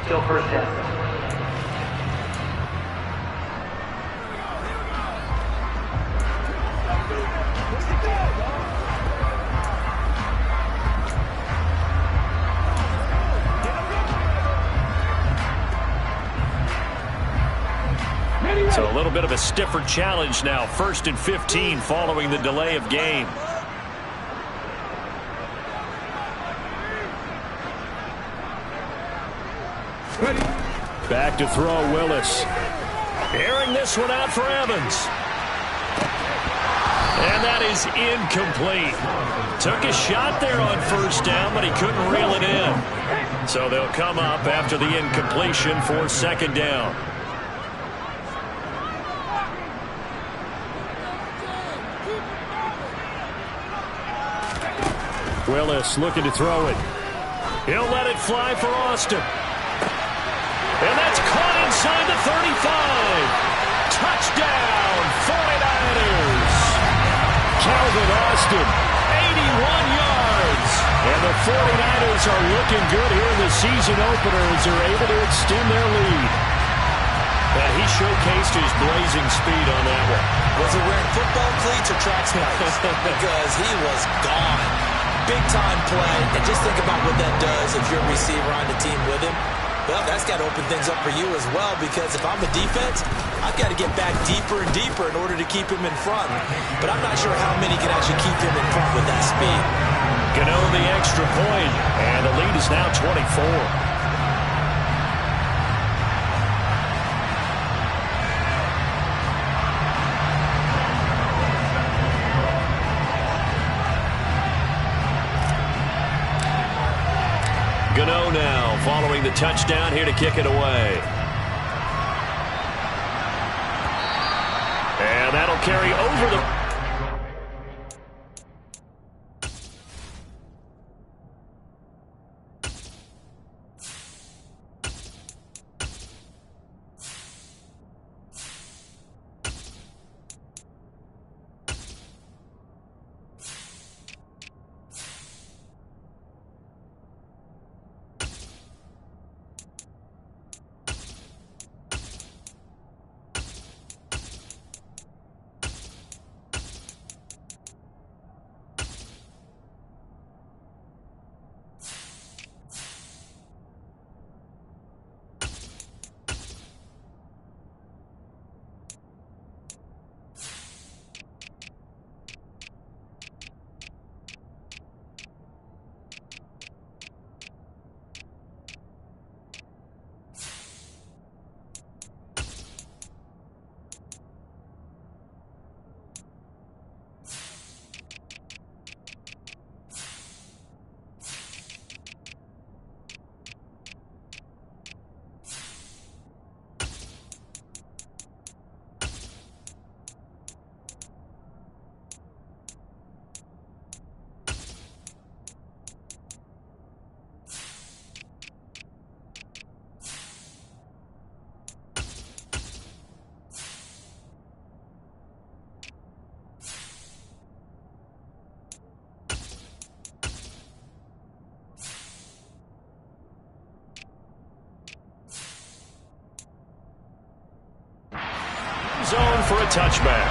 Still first down. So a little bit of a stiffer challenge now. 1st and 15 following the delay of game. Back to throw, Willis. Airing this one out for Evans. And that is is incomplete. Took a shot there on first down, but he couldn't reel it in. So they'll come up after the incompletion for second down. Willis looking to throw it. He'll let it fly for Austin. And that's caught inside the 35. Touchdown, 49ers. Calvin Austin, 81 yards. And the 49ers are looking good here in the season opener as they're able to extend their lead. And he showcased his blazing speed on that one. Was he wearing football cleats or track spikes? Because he was gone. Big-time play. And just think about what that does if you're a receiver on the team with him. Well, that's got to open things up for you as well, because if I'm the defense, I've got to get back deeper and deeper in order to keep him in front. But I'm not sure how many can actually keep him in front with that speed. Gano the extra point, and the lead is now 24. Gano now following the touchdown here to kick it away. And that'll carry over the... Zone for a touchback.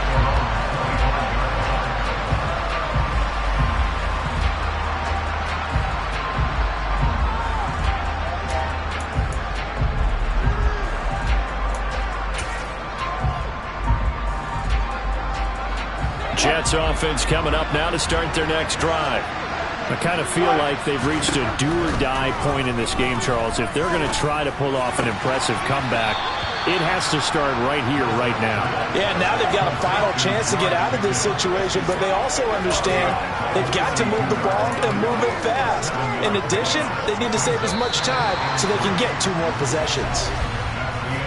Jets offense coming up now to start their next drive. I kind of feel like they've reached a do-or-die point in this game, Charles. If they're going to try to pull off an impressive comeback, it has to start right here, right now. Yeah, now they've got a final chance to get out of this situation, but they also understand they've got to move the ball and move it fast. In addition, they need to save as much time so they can get 2 more possessions.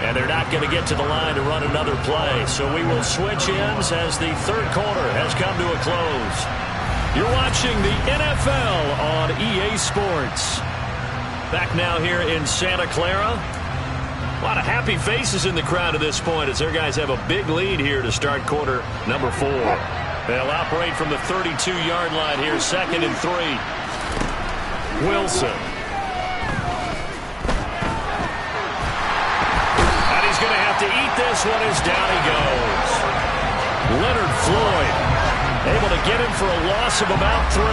And they're not going to get to the line to run another play, so we will switch ends as the third quarter has come to a close. You're watching the NFL on EA Sports. Back now here in Santa Clara. A lot of happy faces in the crowd at this point as their guys have a big lead here to start quarter number 4. They'll operate from the 32-yard line here, 2nd and 3. Wilson. And he's going to have to eat this one as down he goes. Leonard Floyd able to get him for a loss of about 3.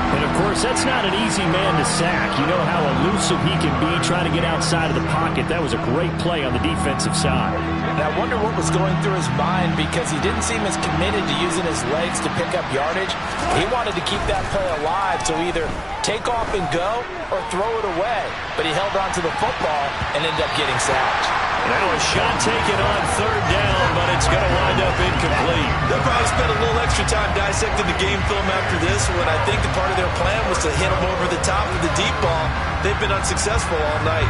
And, of course, that's not an easy man to sack. You know how elusive he can be trying to get outside of the pocket. That was a great play on the defensive side. And I wonder what was going through his mind, because he didn't seem as committed to using his legs to pick up yardage. He wanted to keep that play alive to either take off and go or throw it away. But he held on to the football and ended up getting sacked. Now a shot taken on 3rd down, but it's going to wind up incomplete. They'll probably spend a little extra time dissecting the game film after this when I think the part of their plan was to hit them over the top of the deep ball. They've been unsuccessful all night.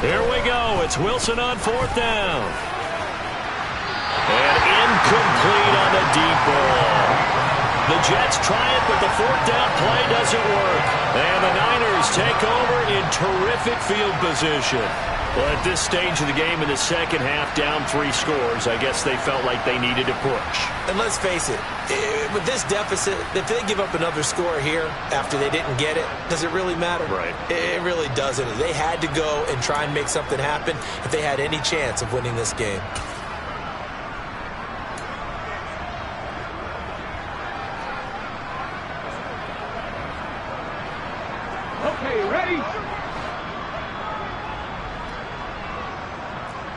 Here we go. It's Wilson on 4th down. And incomplete on the deep ball. The Jets try it, but the 4th down play doesn't work. And the Niners take over in terrific field position. Well, at this stage of the game in the second half, down 3 scores, I guess they felt like they needed to push. And let's face it, with this deficit, if they give up another score here after they didn't get it, does it really matter? Right. It really doesn't. They had to go and try and make something happen if they had any chance of winning this game. Okay, ready?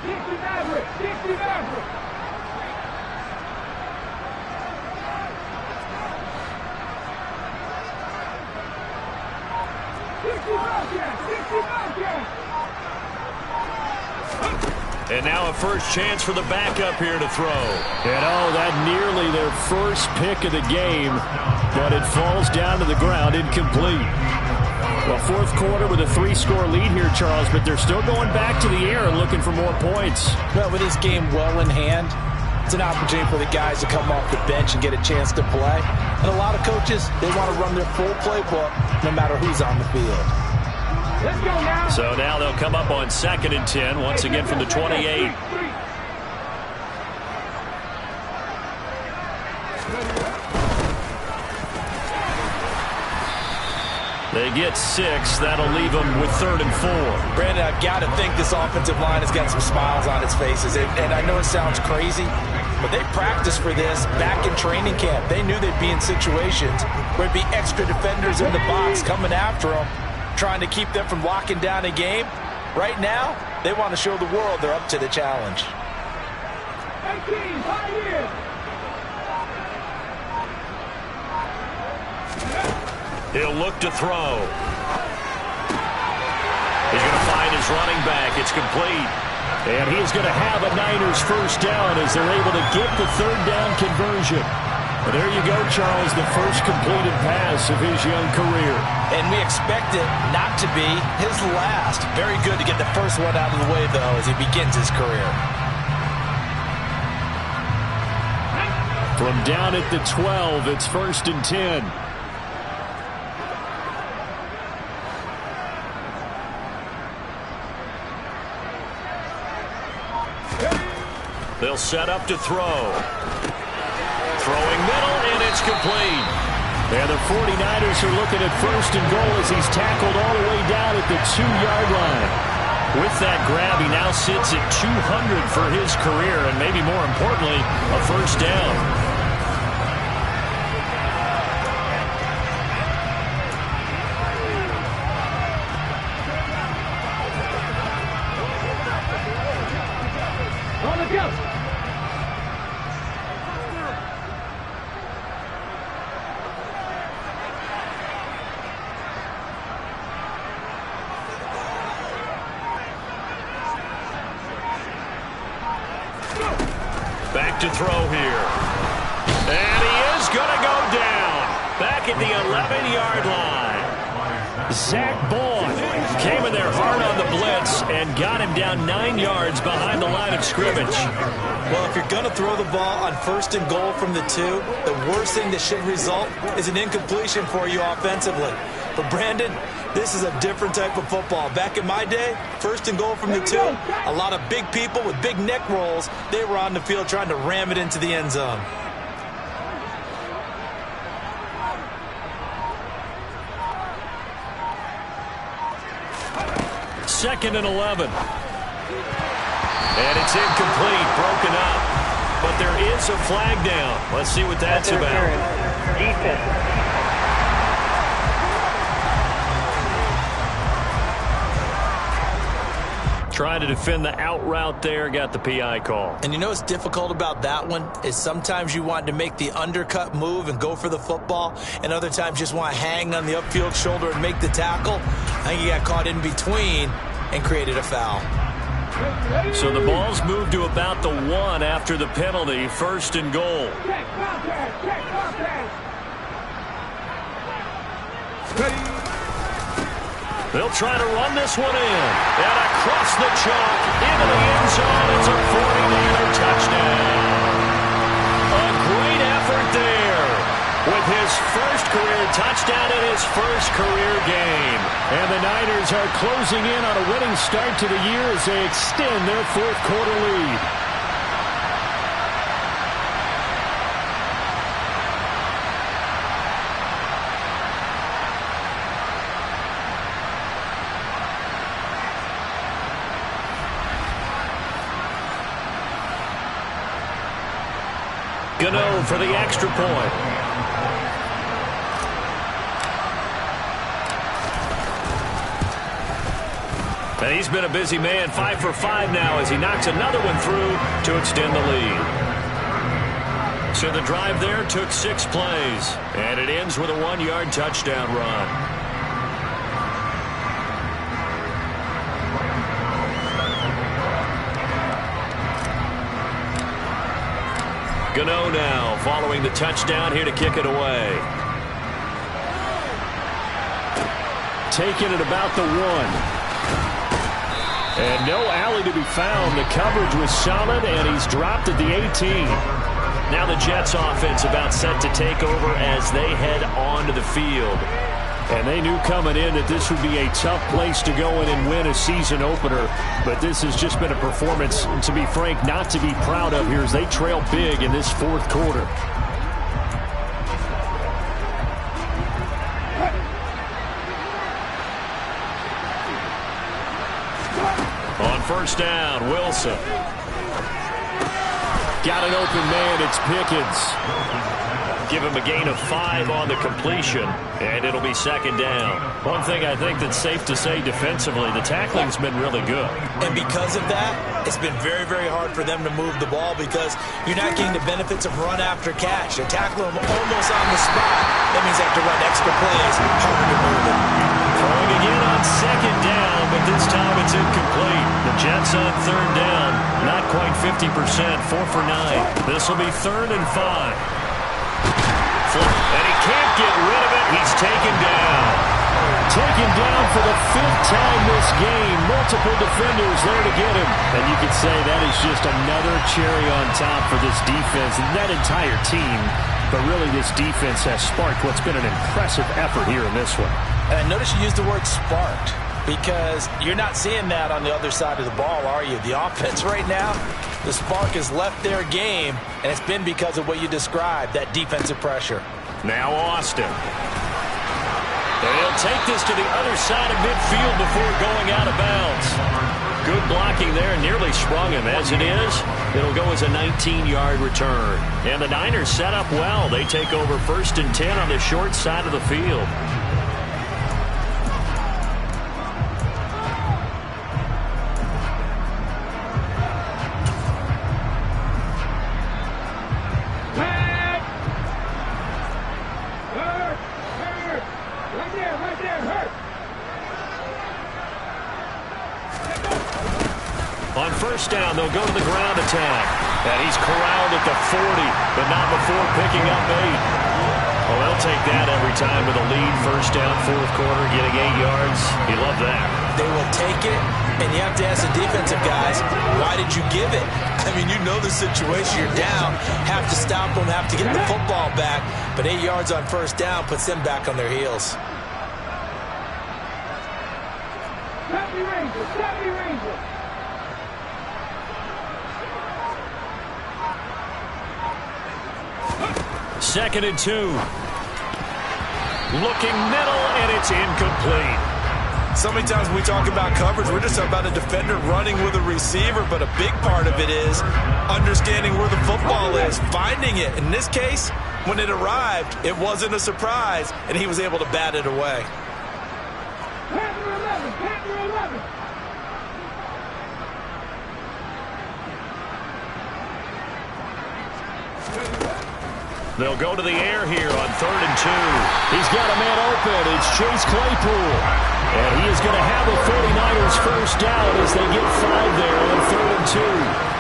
60 Maverick, 60 Maverick. 60 Bobcats, 60 Bobcats. And now a first chance for the backup here to throw. And that nearly their first pick of the game, but it falls down to the ground incomplete. Well, 4th quarter with a 3-score lead here, Charles, but they're still going back to the air and looking for more points. Well, with this game well in hand, it's an opportunity for the guys to come off the bench and get a chance to play. And a lot of coaches, they want to run their full playbook no matter who's on the field. Let's go now. So now they'll come up on 2nd and 10, once again from the 28. They get 6. That'll leave them with 3rd and 4. Brandon, I've got to think this offensive line has got some smiles on its faces. And I know it sounds crazy, but they practiced for this back in training camp. They knew they'd be in situations where there'd be extra defenders in the box coming after them, trying to keep them from locking down a game. Right now, they want to show the world they're up to the challenge. 18, Pioneers. He'll look to throw. He's going to find his running back. It's complete. And he's going to have a Niners first down as they're able to get the 3rd down conversion. And there you go, Charles, the first completed pass of his young career. And we expect it not to be his last. Very good to get the first one out of the way, though, as he begins his career. From down at the 12, it's 1st and 10. They'll set up to throw. Throwing middle, and it's complete. And the 49ers are looking at 1st and goal as he's tackled all the way down at the 2-yard line. With that grab, he now sits at 200 for his career, and maybe more importantly, a first down. Back to throw here. And he is going to go down. Back at the 11-yard line. Zach Bourne came in there hard on the blitz and got him down 9 yards behind the line of scrimmage. Well, if you're going to throw the ball on 1st and goal from the 2, the worst thing that should result is an incompletion for you offensively. But Brandon, this is a different type of football. Back in my day, 1st and goal from the 2, a lot of big people with big neck rolls, they were on the field trying to ram it into the end zone. Second and 11. And it's incomplete, broken up. But there is a flag down. Let's see what that's about. Defense. Trying to defend the out route there, got the PI call. And you know what's difficult about that one is sometimes you want to make the undercut move and go for the football, and other times just want to hang on the upfield shoulder and make the tackle. I think he got caught in between and created a foul. So the ball's moved to about the 1 after the penalty, 1st and goal. Check contact. Check contact. They'll try to run this one in. And across the chalk, into the end zone. It's a 49er touchdown. A great effort there with his first career touchdown in his first career game. And the Niners are closing in on a winning start to the year as they extend their 4th quarter lead. Gano for the extra point. And he's been a busy man, 5 for 5 now as he knocks another one through to extend the lead. So the drive there took 6 plays, and it ends with a 1-yard touchdown run. Gano now following the touchdown here to kick it away. Taking it about the 1. And no alley to be found. The coverage was solid, and he's dropped at the 18. Now the Jets offense about set to take over as they head onto the field. And they knew coming in that this would be a tough place to go in and win a season opener. But this has just been a performance, to be frank, not to be proud of here as they trail big in this 4th quarter. On 1st down, Wilson. Got an open man, it's Pickens. Give him a gain of 5 on the completion, and it'll be 2nd down. One thing I think that's safe to say defensively, the tackling's been really good. And because of that, it's been very, very hard for them to move the ball because you're not getting the benefits of run after catch. They tackle them almost on the spot. That means they have to run extra plays, harder to move it. Throwing again on 2nd down, but this time it's incomplete. The Jets on 3rd down, not quite 50%, 4 for 9. This will be 3rd and 5. And he can't get rid of it. He's taken down. Taken down for the 5th time this game. Multiple defenders there to get him. And you could say that is just another cherry on top for this defense and that entire team. But really, this defense has sparked what's been an impressive effort here in this one. And I notice you used the word sparked because you're not seeing that on the other side of the ball, are you? The offense right now, the spark has left their game, and it's been because of what you described, that defensive pressure. Now Austin. They'll take this to the other side of midfield before going out of bounds. Good blocking there, nearly sprung him. As it is, it'll go as a 19-yard return. And the Niners set up well. They take over 1st and 10 on the short side of the field. On 1st down, they'll go to the ground attack. And he's corralled at the 40, but not before picking up 8. Well, they'll take that every time with a lead. 1st down, 4th quarter, getting 8 yards. You love that. They will take it, and you have to ask the defensive guys, why did you give it? I mean, you know the situation. You're down, have to stop them, have to get the football back. But 8 yards on 1st down puts them back on their heels. Happy Rangers! Happy Rangers! 2nd and 2. Looking middle, and it's incomplete. So many times when we talk about coverage, we're just about a defender running with a receiver, but a big part of it is understanding where the football is, finding it. In this case, when it arrived, it wasn't a surprise, and he was able to bat it away. Panther 11! Panther 11! They'll go to the air here on 3rd and 2. He's got a man open. It's Chase Claypool. And he is going to have the 49ers first down as they get 5 there on 3rd and 2.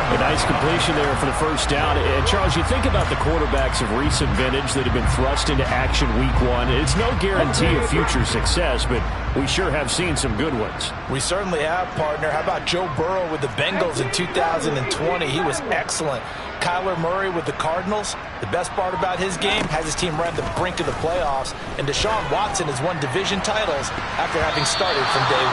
A nice completion there for the first down. And, Charles, you think about the quarterbacks of recent vintage that have been thrust into action week 1. It's no guarantee of future success, but we sure have seen some good ones. We certainly have, partner. How about Joe Burrow with the Bengals in 2020? He was excellent. Kyler Murray with the Cardinals. The best part about his game, has his team right at the brink of the playoffs. And Deshaun Watson has won division titles after having started from day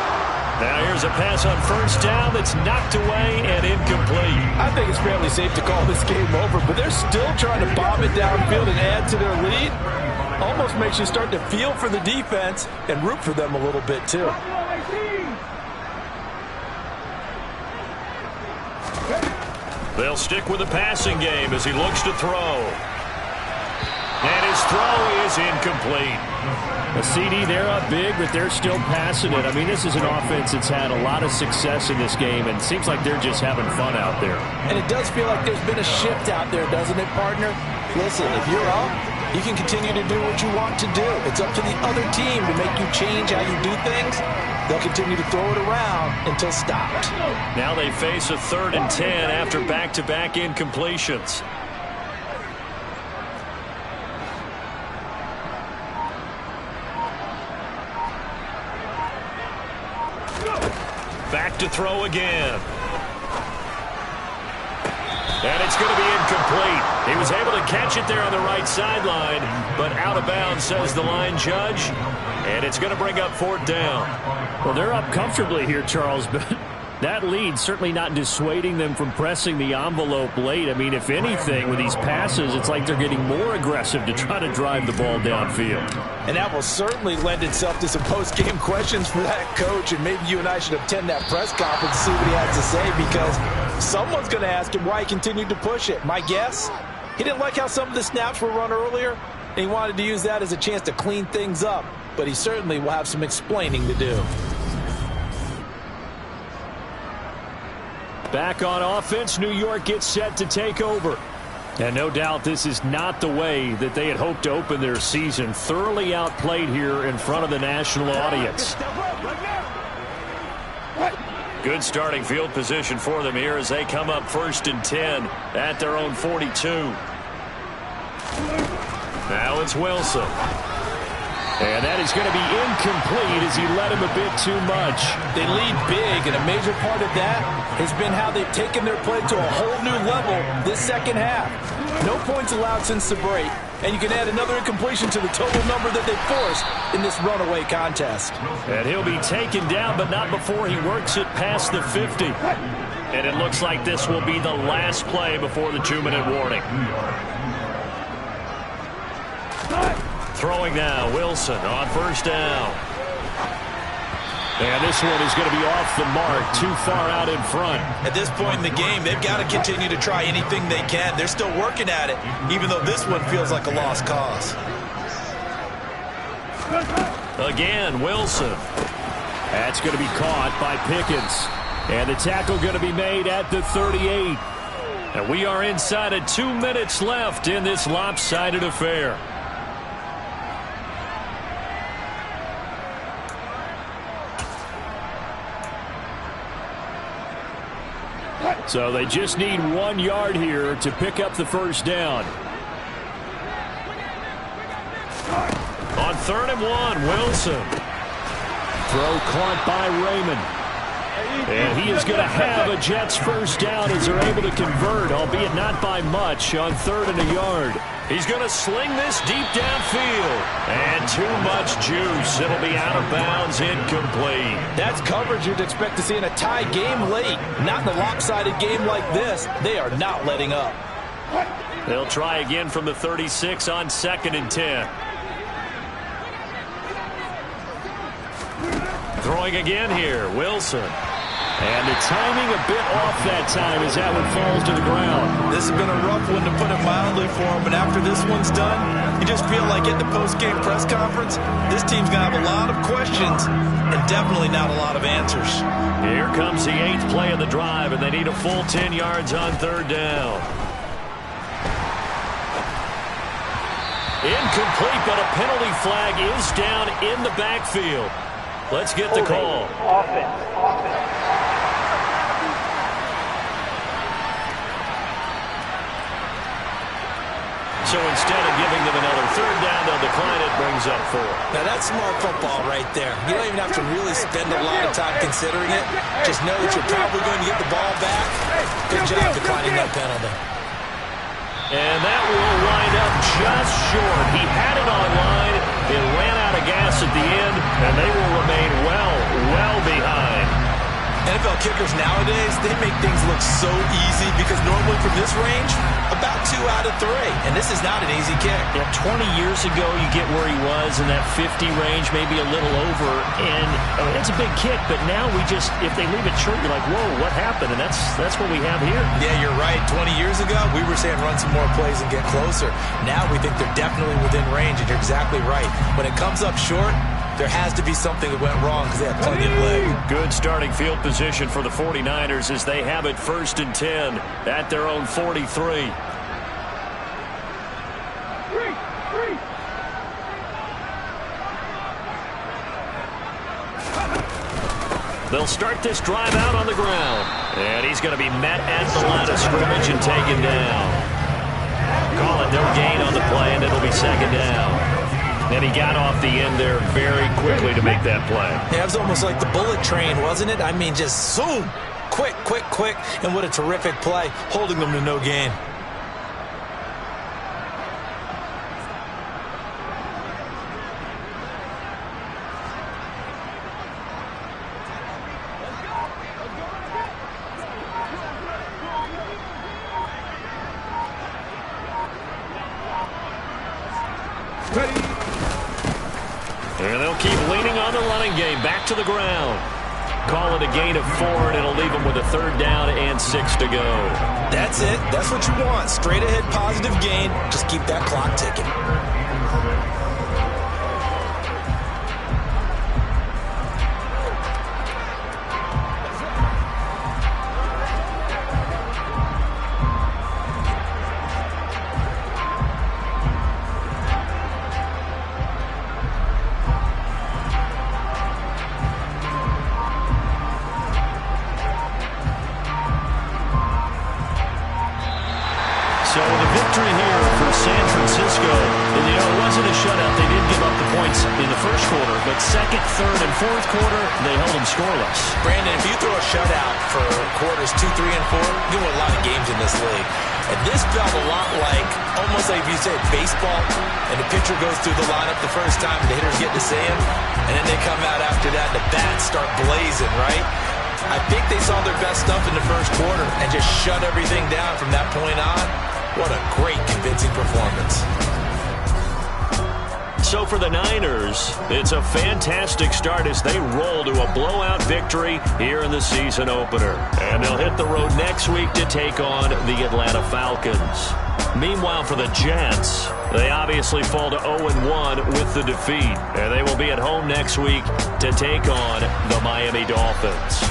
1. Now here's a pass on first down that's knocked away and incomplete. I think it's fairly safe to call this game over, but they're still trying to bomb it downfield and add to their lead. Almost makes you start to feel for the defense and root for them a little bit too. They'll stick with the passing game as he looks to throw. And his throw is incomplete. A CD, they're up big, but they're still passing it. I mean, this is an offense that's had a lot of success in this game, and it seems like they're just having fun out there. And it does feel like there's been a shift out there, doesn't it, partner? Listen, if you're up, you can continue to do what you want to do. It's up to the other team to make you change how you do things. They'll continue to throw it around until stopped. Now they face a 3rd and 10 after back-to-back incompletions. Back to throw again. And it's going to be incomplete. He was able to catch it there on the right sideline, but out of bounds, says the line judge. And it's going to bring up 4th down. Well, they're up comfortably here, Charles, but that lead certainly not dissuading them from pressing the envelope late. I mean, if anything, with these passes, it's like they're getting more aggressive to try to drive the ball downfield. And that will certainly lend itself to some post-game questions for that coach, and maybe you and I should attend that press conference and see what he has to say, because someone's going to ask him why he continued to push it. My guess, he didn't like how some of the snaps were run earlier, and he wanted to use that as a chance to clean things up, but he certainly will have some explaining to do. Back on offense, New York gets set to take over. And no doubt this is not the way that they had hoped to open their season. Thoroughly outplayed here in front of the national audience. Good starting field position for them here as they come up 1st and 10 at their own 42. Now it's Wilson. And that is going to be incomplete as he led him a bit too much. They lead big, and a major part of that has been how they've taken their play to a whole new level this second half. No points allowed since the break, and you can add another incompletion to the total number that they forced in this runaway contest. And he'll be taken down, but not before he works it past the 50. And it looks like this will be the last play before the 2-minute warning. Throwing now, Wilson on first down. And this one is going to be off the mark, too far out in front. At this point in the game, they've got to continue to try anything they can. They're still working at it, even though this one feels like a lost cause. Again, Wilson. That's going to be caught by Pickens. And the tackle going to be made at the 38. And we are inside of 2 minutes left in this lopsided affair. So they just need 1 yard here to pick up the first down. On 3rd and 1, Wilson. Throw caught by Raymond. And he is going to have a Jets first down as they're able to convert, albeit not by much, on 3rd and a yard. He's going to sling this deep downfield. And too much juice. It'll be out of bounds, incomplete. That's coverage you'd expect to see in a tie game late. Not in a lopsided game like this. They are not letting up. They'll try again from the 36 on 2nd and 10. Throwing again here, Wilson. And the timing a bit off that time as that one falls to the ground. This has been a rough one to put it mildly for him, but after this one's done, you just feel like at the post-game press conference, this team's going to have a lot of questions and definitely not a lot of answers. Here comes the 8th play of the drive, and they need a full 10 yards on 3rd down. Incomplete, but a penalty flag is down in the backfield. Let's get the call. Offense. So instead of giving them another third down, they'll decline it, brings up 4. Now, that's smart football right there. You don't even have to really spend a lot of time considering it. Just know that you're probably going to get the ball back. Good job declining that penalty. And that will wind up just short. He had it on line. It ran out of gas at the end, and they will remain well behind. NFL kickers nowadays, they make things look so easy because normally from this range, about 2 out of 3. And this is not an easy kick. Yeah, 20 years ago, you get where he was in that 50 range, maybe a little over. And I mean, it's a big kick, but now we just, if they leave it short, you're like, whoa, what happened? And that's what we have here. Yeah, you're right. 20 years ago, we were saying run some more plays and get closer. Now we think they're definitely within range, and you're exactly right. When it comes up short, there has to be something that went wrong because they had plenty of leg. Good starting field position for the 49ers as they have it 1st and 10 at their own 43. They'll start this drive out on the ground. And he's going to be met at the line of scrimmage and taken down. Call it no gain on the play, and it'll be 2nd down. And he got off the end there very quickly to make that play. Yeah, it was almost like the bullet train, wasn't it? I mean, just zoom. Quick. And what a terrific play, holding them to no gain. And they'll keep leaning on the running game. Back to the ground. Call it a gain of 4, and it'll leave them with a 3rd down and 6 to go. That's it. That's what you want. Straight ahead positive gain. Just keep that clock ticking. So the victory here for San Francisco. And, you know, it wasn't a shutout. They did give up the points in the first quarter, but 2nd, 3rd, and 4th quarter, they held them scoreless. Brandon, if you throw a shutout for quarters 2, 3, and 4, you win a lot of games in this league. And this felt a lot like, almost like if you said baseball, and the pitcher goes through the lineup the first time, and the hitters get to see him, and then they come out after that, and the bats start blazing, right? I think they saw their best stuff in the first quarter and just shut everything down from that point on. What a great, convincing performance. So for the Niners, it's a fantastic start as they roll to a blowout victory here in the season opener. And they'll hit the road next week to take on the Atlanta Falcons. Meanwhile, for the Jets, they obviously fall to 0-1 with the defeat. And they will be at home next week to take on the Miami Dolphins.